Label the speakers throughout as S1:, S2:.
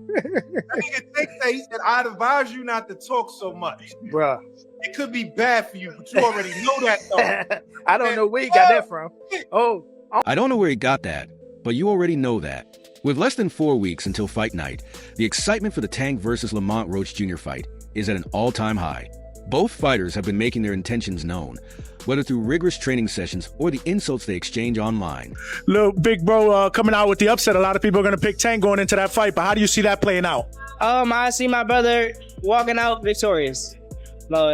S1: Nigga Tank said, he said, I'd advise you not to talk so much.
S2: Bruh.
S1: It could be bad for you, but you already know that, though.
S2: I don't know where he got that from.
S3: I don't know where he got that, but you already know that. With less than 4 weeks until fight night, the excitement for the Tank versus Lamont Roach Jr. fight is at an all-time high. Both fighters have been making their intentions known, whether through rigorous training sessions or the insults they exchange online.
S4: Look, big bro, coming out with the upset. A lot of people are going to pick Tank going into that fight, but how do you see that playing out?
S5: I see my brother walking out victorious. No,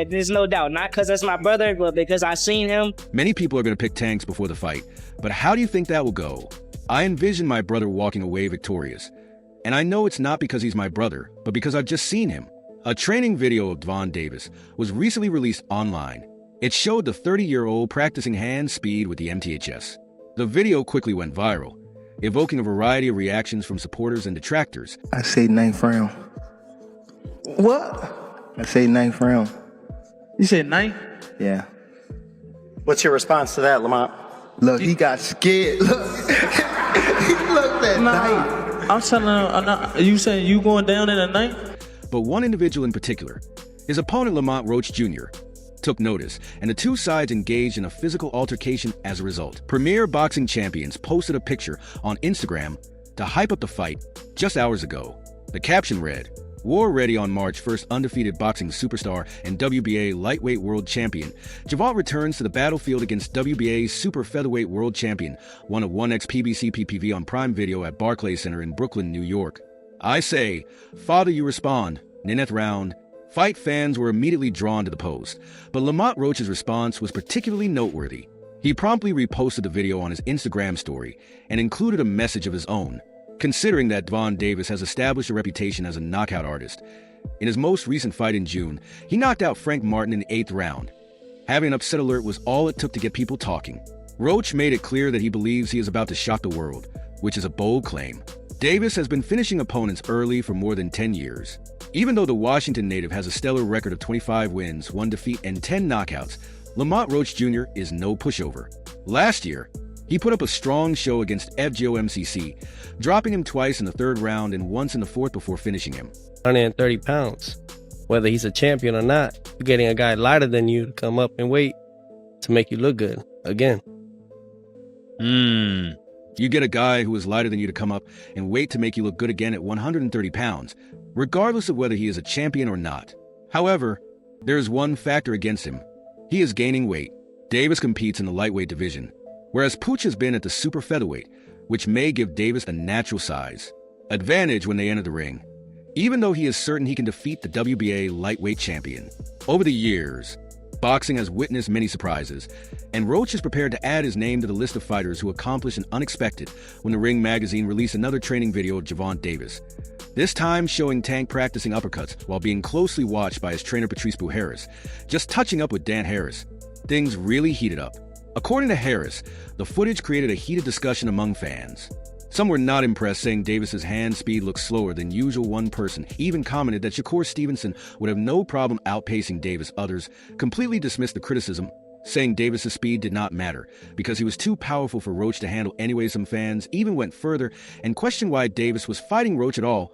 S5: there's no doubt. Not because that's my brother, but because I seen him.
S3: Many people are going to pick Tanks before the fight, but how do you think that will go? I envision my brother walking away victorious. And I know it's not because he's my brother, but because I've just seen him. A training video of Gervonta Davis was recently released online. It showed the 30-year-old practicing hand speed with the MTHS. The video quickly went viral, evoking a variety of reactions from supporters and detractors.
S6: I say 9th round.
S2: What?
S6: I say 9th round.
S2: You said 9th?
S6: Yeah.
S7: What's your response to that, Lamont?
S6: Look, he got scared. Look. He looked at 9th.
S2: I'm telling him, you saying you going down in a 9th?
S3: But one individual in particular, his opponent Lamont Roach Jr., took notice, and the two sides engaged in a physical altercation as a result. Premier boxing champions posted a picture on Instagram to hype up the fight just hours ago. The caption read, "War ready on March 1st, undefeated boxing superstar and WBA lightweight world champion. Gervonta returns to the battlefield against WBA super featherweight world champion, one of 1x PBC PPV on Prime Video at Barclays Center in Brooklyn, New York. I say, father, you respond. 9th round." Fight fans were immediately drawn to the post, but Lamont Roach's response was particularly noteworthy. He promptly reposted the video on his Instagram story and included a message of his own, considering that Gervonta Davis has established a reputation as a knockout artist. In his most recent fight in June, he knocked out Frank Martin in the 8th round. Having an upset alert was all it took to get people talking. Roach made it clear that he believes he is about to shock the world, which is a bold claim. Davis has been finishing opponents early for more than 10 years. Even though the Washington native has a stellar record of 25 wins, 1 defeat, and 10 knockouts, Lamont Roach Jr. is no pushover. Last year, he put up a strong show against FGO MCC, dropping him twice in the 3rd round and once in the 4th before finishing him.
S8: 130 pounds. Whether he's a champion or not, you're getting a guy lighter than you to come up and weight to make you look good again.
S3: You get a guy who is lighter than you to come up and weight to make you look good again at 130 pounds, regardless of whether he is a champion or not. However, there is one factor against him. He is gaining weight. Davis competes in the lightweight division, whereas Pooch has been at the super featherweight, which may give Davis a natural size advantage when they enter the ring, even though he is certain he can defeat the WBA lightweight champion. Over the years, boxing has witnessed many surprises, and Roach is prepared to add his name to the list of fighters who accomplished an unexpected when the Ring magazine released another training video of Gervonta Davis, this time showing Tank practicing uppercuts while being closely watched by his trainer Patrice Harris, just touching up with Dan Harris. Things really heated up. According to Harris, the footage created a heated discussion among fans. Some were not impressed, saying Davis's hand speed looked slower than usual. One person even commented that Shakur Stevenson would have no problem outpacing Davis. Others completely dismissed the criticism, saying Davis's speed did not matter because he was too powerful for Roach to handle anyway. Some fans even went further and questioned why Davis was fighting Roach at all.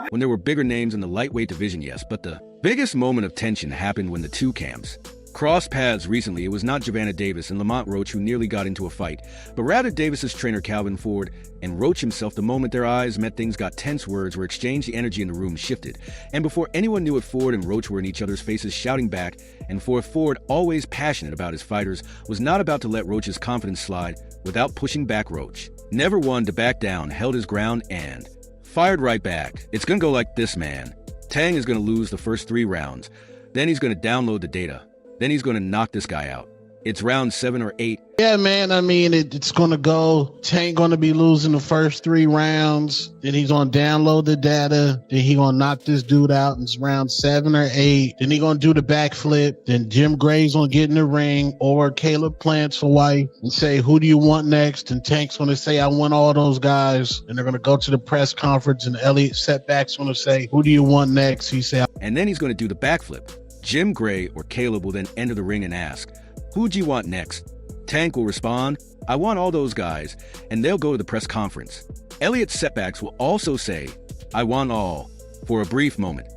S3: When there were bigger names in the lightweight division, yes, but the biggest moment of tension happened when the two camps crossed paths recently. It was not Gervonta Davis and Lamont Roach who nearly got into a fight, but rather Davis's trainer Calvin Ford and Roach himself. The moment their eyes met, things got tense. Words were exchanged, the energy in the room shifted, and before anyone knew it, Ford and Roach were in each other's faces, shouting back and forth. Ford, always passionate about his fighters, was not about to let Roach's confidence slide without pushing back. Roach, never one to back down, held his ground and fired right back. It's gonna go like this, man. Tang is gonna lose the first 3 rounds. Then he's gonna download the data. Then he's gonna knock this guy out. It's round 7 or 8.
S9: Yeah, man. I mean, it's going to go. Tank going to be losing the first 3 rounds. Then he's going to download the data. Then he going to knock this dude out in round 7 or 8. Then he going to do the backflip. Then Jim Gray's going to get in the ring, or Caleb Plant's wife, and say, who do you want next? And Tank's going to say, I want all those guys. And they're going to go to the press conference, and Elliot Setback's going to say, who do you want next? He said,
S3: and then he's going to do the backflip. Jim Gray or Caleb will then enter the ring and ask, "Who do you want next?" Tank will respond, "I want all those guys," and they'll go to the press conference. Elliot Setbacks will also say, "I want all," for a brief moment.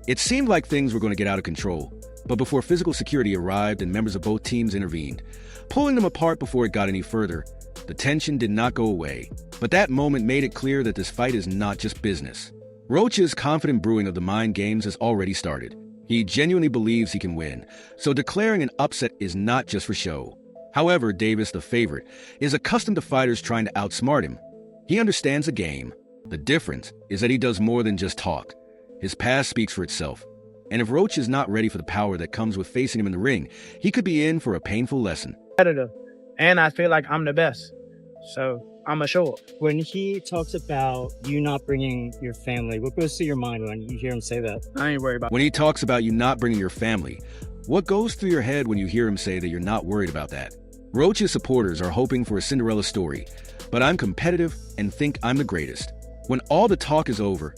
S3: It seemed like things were going to get out of control, but before physical security arrived and members of both teams intervened, pulling them apart before it got any further, the tension did not go away. But that moment made it clear that this fight is not just business. Roach's confident brewing of the mind games has already started. He genuinely believes he can win, so declaring an upset is not just for show. However, Davis, the favorite, is accustomed to fighters trying to outsmart him. He understands the game. The difference is that he does more than just talk. His past speaks for itself. And if Roach is not ready for the power that comes with facing him in the ring, he could be in for a painful lesson.
S2: Competitive, and I feel like I'm the best. So I'm a show up.
S10: When he talks about you not bringing your family, what goes through your mind when you hear him say that?
S2: I ain't worried about
S3: When he talks about you not bringing your family, what goes through your head when you hear him say that you're not worried about that? Roach's supporters are hoping for a Cinderella story, but I'm competitive and think I'm the greatest. When all the talk is over,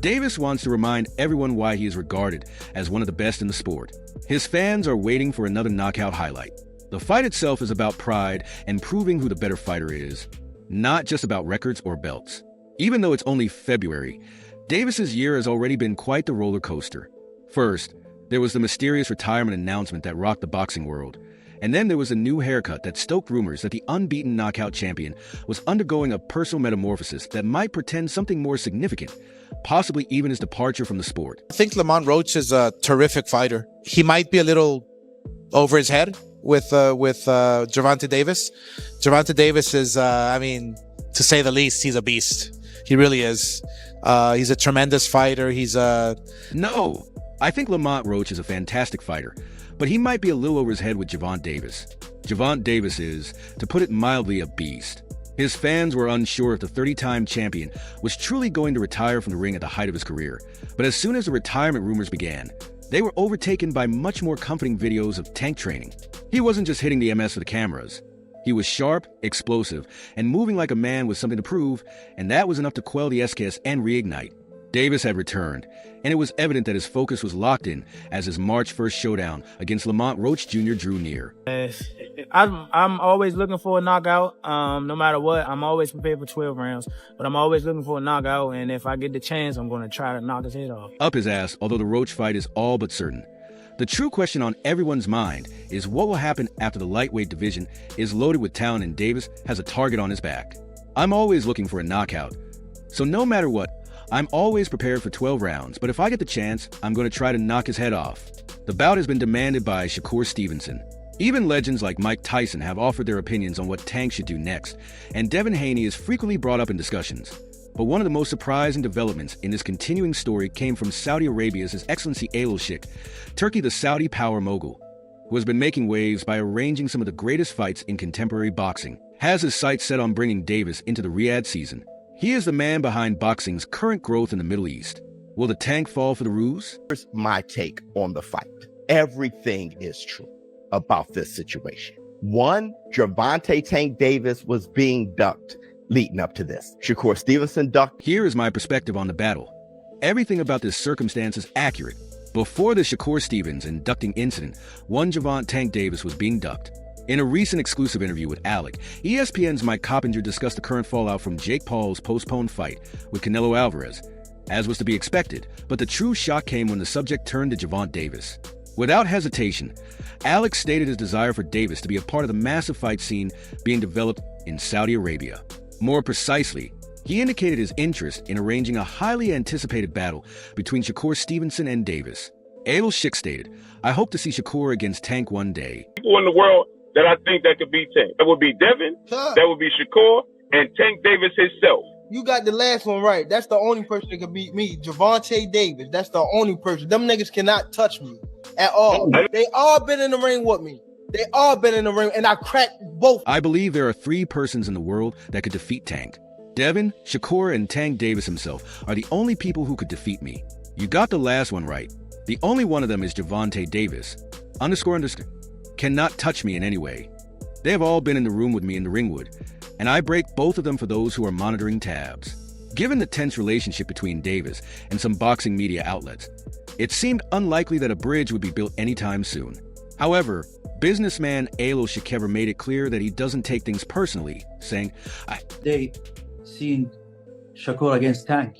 S3: Davis wants to remind everyone why he is regarded as one of the best in the sport. His fans are waiting for another knockout highlight. The fight itself is about pride and proving who the better fighter is, not just about records or belts. Even though it's only February, Davis's year has already been quite the roller coaster. First, there was the mysterious retirement announcement that rocked the boxing world. And then there was a new haircut that stoked rumors that the unbeaten knockout champion was undergoing a personal metamorphosis that might portend something more significant, possibly even his departure from the sport.
S1: I think Lamont Roach is a terrific fighter. He might be a little over his head with Gervonta Davis. Gervonta Davis is, to say the least, he's a beast. He really is. He's a tremendous fighter.
S3: No, I think Lamont Roach is a fantastic fighter, but he might be a little over his head with Gervonta Davis. Gervonta Davis is, to put it mildly, a beast. His fans were unsure if the 30-time champion was truly going to retire from the ring at the height of his career. But as soon as the retirement rumors began, they were overtaken by much more comforting videos of Tank training. He wasn't just hitting the MS for the cameras. He was sharp, explosive, and moving like a man with something to prove, and that was enough to quell the SKS and reignite. Davis had returned, and it was evident that his focus was locked in as his March 1st showdown against Lamont Roach Jr. drew near.
S2: I'm always looking for a knockout. No matter what, I'm always prepared for 12 rounds. But I'm always looking for a knockout, and if I get the chance, I'm going to try to knock his head off.
S3: Up his ass, although the Roach fight is all but certain. The true question on everyone's mind is what will happen after the lightweight division is loaded with talent and Davis has a target on his back. I'm always looking for a knockout. So no matter what, I'm always prepared for 12 rounds, but if I get the chance, I'm going to try to knock his head off. The bout has been demanded by Shakur Stevenson. Even legends like Mike Tyson have offered their opinions on what Tank should do next, and Devin Haney is frequently brought up in discussions. But one of the most surprising developments in this continuing story came from Saudi Arabia's His Excellency Adil Sheikh, Turkey the Saudi power mogul, who has been making waves by arranging some of the greatest fights in contemporary boxing, has his sights set on bringing Davis into the Riyadh season. He is the man behind boxing's current growth in the Middle East. Will the Tank fall for the ruse?
S11: Here's my take on the fight. Everything is true about this situation. One, Gervonta Tank Davis was being ducked leading up to this. Shakur Stevenson ducked.
S3: Here is my perspective on the battle. Everything about this circumstance is accurate. Before the Shakur Stevens inducting incident, one Gervonta Tank Davis was being ducked. In a recent exclusive interview with Alec, ESPN's Mike Coppinger discussed the current fallout from Jake Paul's postponed fight with Canelo Alvarez, as was to be expected, but the true shock came when the subject turned to Gervonta Davis. Without hesitation, Alec stated his desire for Davis to be a part of the massive fight scene being developed in Saudi Arabia. More precisely, he indicated his interest in arranging a highly anticipated battle between Shakur Stevenson and Davis. Adil Sheikh stated, "I hope to see Shakur against Tank one day."
S12: People in the world that I think that could beat Tank. That would be Devin, that would be Shakur, and Tank Davis himself.
S13: You got the last one right. That's the only person that can beat me. Gervonta Davis. That's the only person. Them niggas cannot touch me at all. They all been in the ring with me. They all been in the ring, and I cracked both.
S3: I believe there are 3 persons in the world that could defeat Tank. Devin, Shakur, and Tank Davis himself are the only people who could defeat me. You got the last one right. The only one of them is Gervonta Davis. __ cannot touch me in any way. They have all been in the room with me in the ringwood, and I break both of them for those who are monitoring tabs. Given the tense relationship between Davis and some boxing media outlets, It seemed unlikely that a bridge would be built anytime soon. However, businessman Alo Shakever made it clear that he doesn't take things personally, saying,
S14: They seen Shakur against Tank.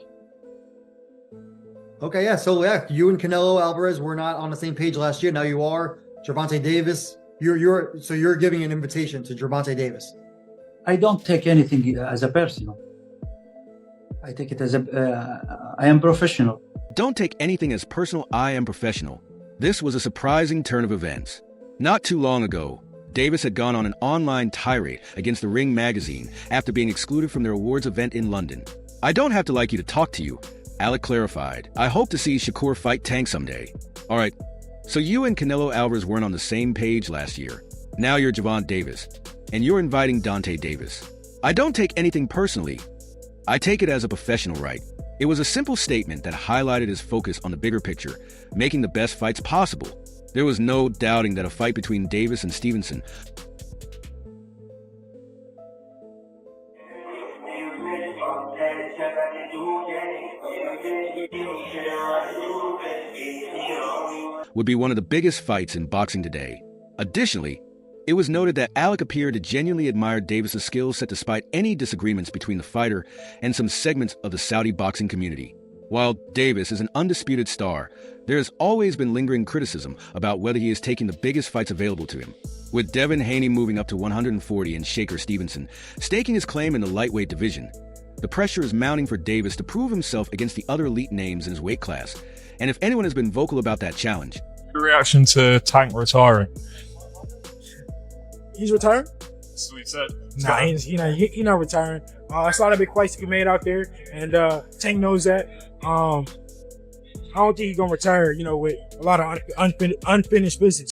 S15: Okay, yeah. So yeah, you and Canelo Alvarez were not on the same page last year. Now you are. Gervonta Davis. You're giving an invitation to Gervonta Davis.
S14: I don't take anything as a personal. I take it as I am professional.
S3: Don't take anything as personal. I am professional. This was a surprising turn of events. Not too long ago, Davis had gone on an online tirade against the Ring magazine after being excluded from their awards event in London. I don't have to like you to talk to you, Alec clarified. I hope to see Shakur fight Tank someday. All right, so you and Canelo Alvarez weren't on the same page last year. Now you're Gervonta Davis, and you're inviting Dante Davis. I don't take anything personally. I take it as a professional right. It was a simple statement that highlighted his focus on the bigger picture, making the best fights possible. There was no doubting that a fight between Davis and Stevenson would be one of the biggest fights in boxing today. Additionally, it was noted that Alec appeared to genuinely admire Davis' skill set despite any disagreements between the fighter and some segments of the Saudi boxing community. While Davis is an undisputed star, there has always been lingering criticism about whether he is taking the biggest fights available to him. With Devin Haney moving up to 140 and Shakur Stevenson staking his claim in the lightweight division, the pressure is mounting for Davis to prove himself against the other elite names in his weight class. And if anyone has been vocal about that challenge,
S16: your reaction to Tank retiring?
S17: He's retiring?
S16: That's what he said.
S17: Nah, he's not retiring. It's a lot of big fights to be made out there, and Tank knows that. I don't think he's gonna retire, with a lot of unfinished business.